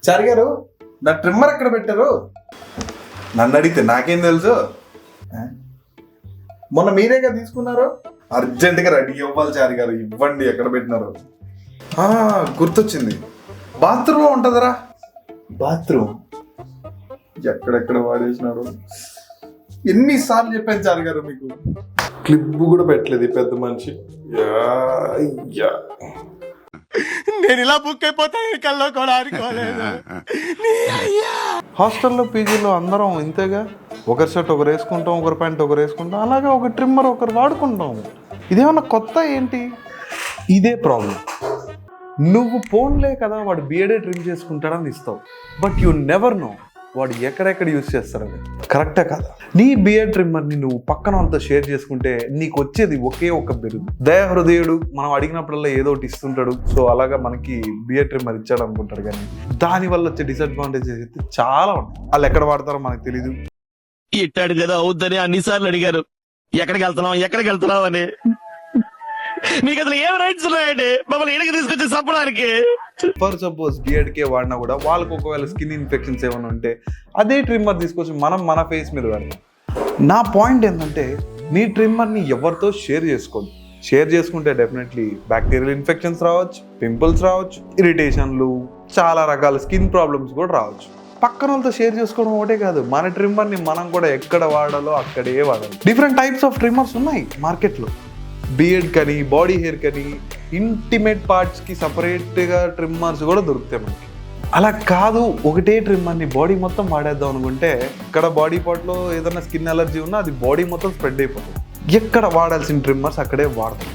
చారి గారు నా ట్రిమ్మర్ ఎక్కడ పెట్టారు? నన్ను అడిగితే నాకేం తెలుసు. మొన్న మీరేగా తీసుకున్నారు. అర్జెంటుగా రెడీ ఇవ్వాలి చారి గారు, ఇవ్వండి. ఎక్కడ పెట్టినారు? గుర్తొచ్చింది, బాత్రూమ్ ఉంటుందిరా. బాత్రూమ్ ఎక్కడెక్కడ వాడేసినాడు. ఎన్నిసార్లు చెప్పాను చారి గారు మీకు, క్లిప్ కూడా పెట్టలేదు ఈ పెద్ద మనిషి. నేను ఇలా బుక్ అయిపోతాను కల్లో కూడా అనుకోలేదు. హాస్టల్లో పీజీలో అందరం ఇంతేగా, ఒకరి షర్ట్ ఒకరు వేసుకుంటాం, ఒకరి ప్యాంట్ ఒకరు వేసుకుంటాం, అలాగే ఒక ట్రిమ్మర్ ఒకరు వాడుకుంటాం. ఇదేమన్నా కొత్త ఏంటి? ఇదే ప్రాబ్లం. నువ్వు ఫోన్లే కదా వాడు బియర్డే ట్రిమ్ చేసుకుంటాడని ఇస్తావు, బట్ యు నెవర్ నో వాడు ఎక్కడెక్కడ యూజ్ చేస్తారని. కరెక్టే కదా? నీ బియర్డ్ ట్రిమ్మర్ని నువ్వు పక్కన అంతా షేర్ చేసుకుంటే నీకు వచ్చేది ఒకే ఒక బిరుదు. దయాహృదయుడు మనం అడిగినప్పుడల్లా ఏదో ఒకటి ఇస్తుంటాడు. సో అలాగా మనకి బియర్డ్ ట్రిమ్మర్ ఇచ్చాడు అనుకుంటాడు, కానీ దానివల్ల వచ్చే డిసడ్వాంటేజెస్ అయితే చాలా ఉంటాయి. వాళ్ళు ఎక్కడ వాడతారో మనకు తెలీదు. ఇట్టాడు కదా అవుద్దని అన్నిసార్లు అడిగారు, ఎక్కడికి వెళ్తున్నావు అని. మీకు అసలు ఏం రైట్స్ ఉన్నాయండి మమ్మల్ని ఇక్కడికి తీసుకొచ్చి చంపడానికి? ఫర్ సపోజ్ బియర్డ్కే వాడినా కూడా వాళ్ళకి ఒకవేళ స్కిన్ ఇన్ఫెక్షన్స్ ఏమైనా ఉంటే అదే ట్రిమ్మర్ తీసుకొచ్చి మనం మన ఫేస్ మీద పెడతాం. నా పాయింట్ ఏంటంటే, నీ ట్రిమ్మర్ని ఎవరితో షేర్ చేసుకోవద్దు. షేర్ చేసుకుంటే డెఫినెట్లీ బ్యాక్టీరియల్ ఇన్ఫెక్షన్స్ రావచ్చు, పింపుల్స్ రావచ్చు, ఇరిటేషన్లు, చాలా రకాల స్కిన్ ప్రాబ్లమ్స్ కూడా రావచ్చు. పక్కన వాళ్ళతో షేర్ చేసుకోవడం ఒకటే కాదు, మన ట్రిమ్మర్ని మనం కూడా ఎక్కడ వాడాలో అక్కడే వాడాలి. డిఫరెంట్ టైప్స్ ఆఫ్ ట్రిమ్మర్స్ ఉన్నాయి మార్కెట్లో. బియర్డ్ కానీ, బాడీ హెయిర్ కానీ, ఇంటిమేట్ పార్ట్స్కి సపరేట్గా ట్రిమ్మర్స్ కూడా దొరుకుతాయి మనకి. అలా కాదు, ఒకటే ట్రిమ్మర్ని బాడీ మొత్తం వాడేద్దాం అనుకుంటే ఇక్కడ బాడీ పార్ట్లో ఏదైనా స్కిన్ ఎలర్జీ ఉన్నా అది బాడీ మొత్తం స్ప్రెడ్ అయిపోతుంది. ఎక్కడ వాడాల్సిన ట్రిమ్మర్స్ అక్కడే వాడతాం.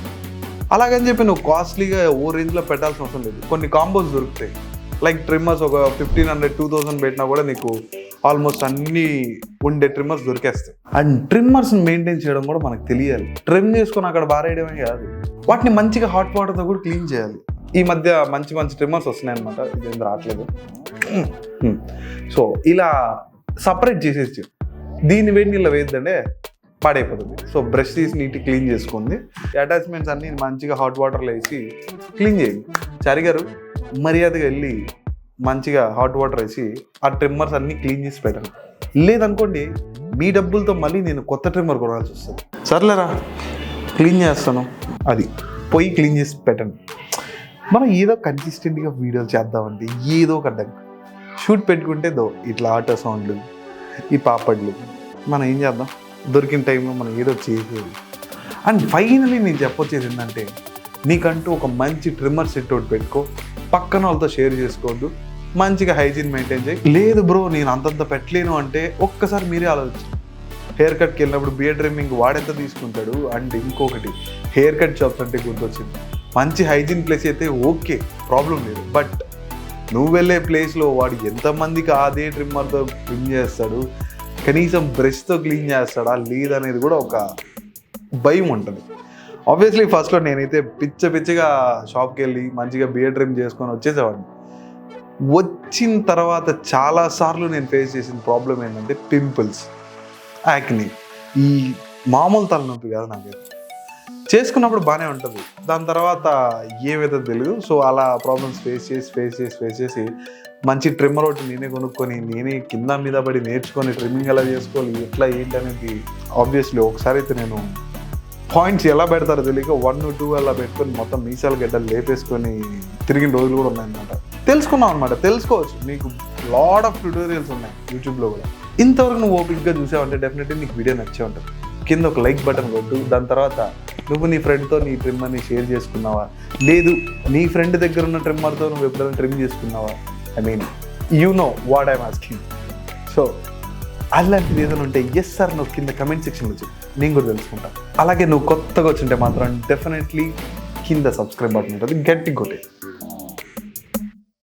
అలాగని చెప్పి నువ్వు కాస్ట్లీగా ఓ రేంజ్లో పెట్టాల్సిన అవసరం లేదు. కొన్ని కాంబోస్ దొరుకుతాయి. లైక్ ట్రిమ్మర్స్ ఒక 1500-2000 పెట్టినా కూడా నీకు ఆల్మోస్ట్ అన్ని ఉండే ట్రిమ్మర్స్ దొరికేస్తాయి. అండ్ ట్రిమ్మర్స్ని మెయింటైన్ చేయడం కూడా మనకు తెలియాలి. ట్రిమ్ చేసుకొని అక్కడ బారేయడమే కాదు, వాటిని మంచిగా హాట్ వాటర్తో కూడా క్లీన్ చేయాలి. ఈ మధ్య మంచి మంచి ట్రిమ్మర్స్ వస్తున్నాయి అనమాట, ఇదేం రావట్లేదు. సో ఇలా సపరేట్ చేసేసి దీన్ని వేడి నీళ్ళు వేద్దంటే పాడైపోతుంది. సో బ్రష్ తీసి నీట్గా క్లీన్ చేసుకోండి. అటాచ్మెంట్స్ అన్ని మంచిగా హాట్ వాటర్లో వేసి క్లీన్ చేయండి. చారి గారు మర్యాదగా వెళ్ళి మంచిగా హాట్ వాటర్ వేసి ఆ ట్రిమ్మర్స్ అన్నీ క్లీన్ చేసి పెట్టండి. లేదనుకోండి మీ డబ్బులతో మళ్ళీ నేను కొత్త ట్రిమ్మర్ కొనాల్సి వస్తుంది. సర్లేరా, క్లీన్ చేస్తాను, అది పోయి క్లీన్ చేసి పెట్టండి. మనం ఏదో కన్సిస్టెంట్గా వీడియోలు చేద్దామంటే ఏదో ఒక అడ్డంగా షూట్ పెట్టుకుంటే ఇట్లా ఆటో సౌండ్లు, ఈ పాపడ్లు, మనం ఏం చేద్దాం? దొరికిన టైంలో మనం ఏదో చేసేది. అండ్ ఫైనలీ నేను చెప్పొచ్చేది ఏంటంటే, నీకంటూ ఒక మంచి ట్రిమ్మర్ సెట్ ఒకటి పెట్టుకో, పక్కన వాళ్ళతో షేర్ చేసుకోవద్దు, మంచిగా హైజీన్ మెయింటైన్ చేయి. లేదు బ్రో నేను అంతంత పెట్టలేను అంటే ఒక్కసారి మీరే ఆలోచించండి. హెయిర్ కట్కి వెళ్ళినప్పుడు బియర్డ్ ట్రిమ్మింగ్ వాడెంత తీసుకుంటాడు. అండ్ ఇంకొకటి, హెయిర్ కట్ షాప్స్ అంటే గుర్తొచ్చింది, మంచి హైజీన్ ప్లేస్ అయితే ఓకే, ప్రాబ్లం లేదు. బట్ నువ్వు వెళ్ళే ప్లేస్లో వాడు ఎంతమందికి అదే ట్రిమ్మర్తో ట్రిమ్ చేస్తాడు, కనీసం బ్రష్తో క్లీన్ చేస్తాడా లేదనేది కూడా ఒక భయం ఉంటుంది. ఆబ్వియస్లీ ఫస్ట్లో నేనైతే పిచ్చిగా షాప్కి వెళ్ళి మంచిగా బియర్డ్ ట్రిమ్ చేసుకొని వచ్చేసేవాడిని. వచ్చిన తర్వాత చాలాసార్లు నేను ఫేస్ చేసిన ప్రాబ్లం ఏంటంటే పింపుల్స్, యాక్ని. ఈ మామూలు తలనొప్పి కాదు నాకైతే. చేసుకున్నప్పుడు బాగానే ఉంటుంది, దాని తర్వాత ఏమైతే తెలియదు. సో అలా ప్రాబ్లమ్స్ ఫేస్ చేసి మంచి ట్రిమ్మర్ ఒకటి నేనే కొనుక్కొని నేనే కింద మీద పడి నేర్చుకొని ట్రిమ్మింగ్ ఎలా చేసుకోవాలి, ఎట్లా ఏంటి అనేది ఆబ్వియస్లీ ఒకసారి అయితే నేను పాయింట్స్ ఎలా పెడతారో తెలియక 1-2 అలా పెట్టుకొని మొత్తం మీసాలు గడ్డలు లేపేసుకొని తిరిగిన రోజులు కూడా ఉన్నాయన్నమాట. తెలుసుకున్నాం అనమాట. తెలుసుకోవచ్చు, నీకు లాట్ ఆఫ్ ట్యూటోరియల్స్ ఉన్నాయి యూట్యూబ్లో కూడా. ఇంతవరకు నువ్వు ఓపిక్గా చూసావంటే డెఫినెట్లీ నీకు వీడియో నచ్చే ఉంటుంది. కింద ఒక లైక్ బటన్ కొట్టు. దాని తర్వాత నువ్వు నీ ఫ్రెండ్తో నీ ట్రిమ్మర్ని షేర్ చేసుకున్నావా, లేదు నీ ఫ్రెండ్ దగ్గర ఉన్న ట్రిమ్మర్తో నువ్వు ఎప్పుడైనా ట్రిమ్ చేసుకున్నావా, I mean you know what I'm asking. So అలాంటిది ఏదైనా ఉంటే ఎస్ సార్ నువ్వు కింద కమెంట్ సెక్షన్లో చెప్పు, నేను కూడా తెలుసుకుంటాను. అలాగే నువ్వు కొత్తగా వచ్చింటే మాత్రం డెఫినెట్లీ కింద సబ్స్క్రైబ్ బటన్ ఉంటుంది, గట్టి కొట్టే.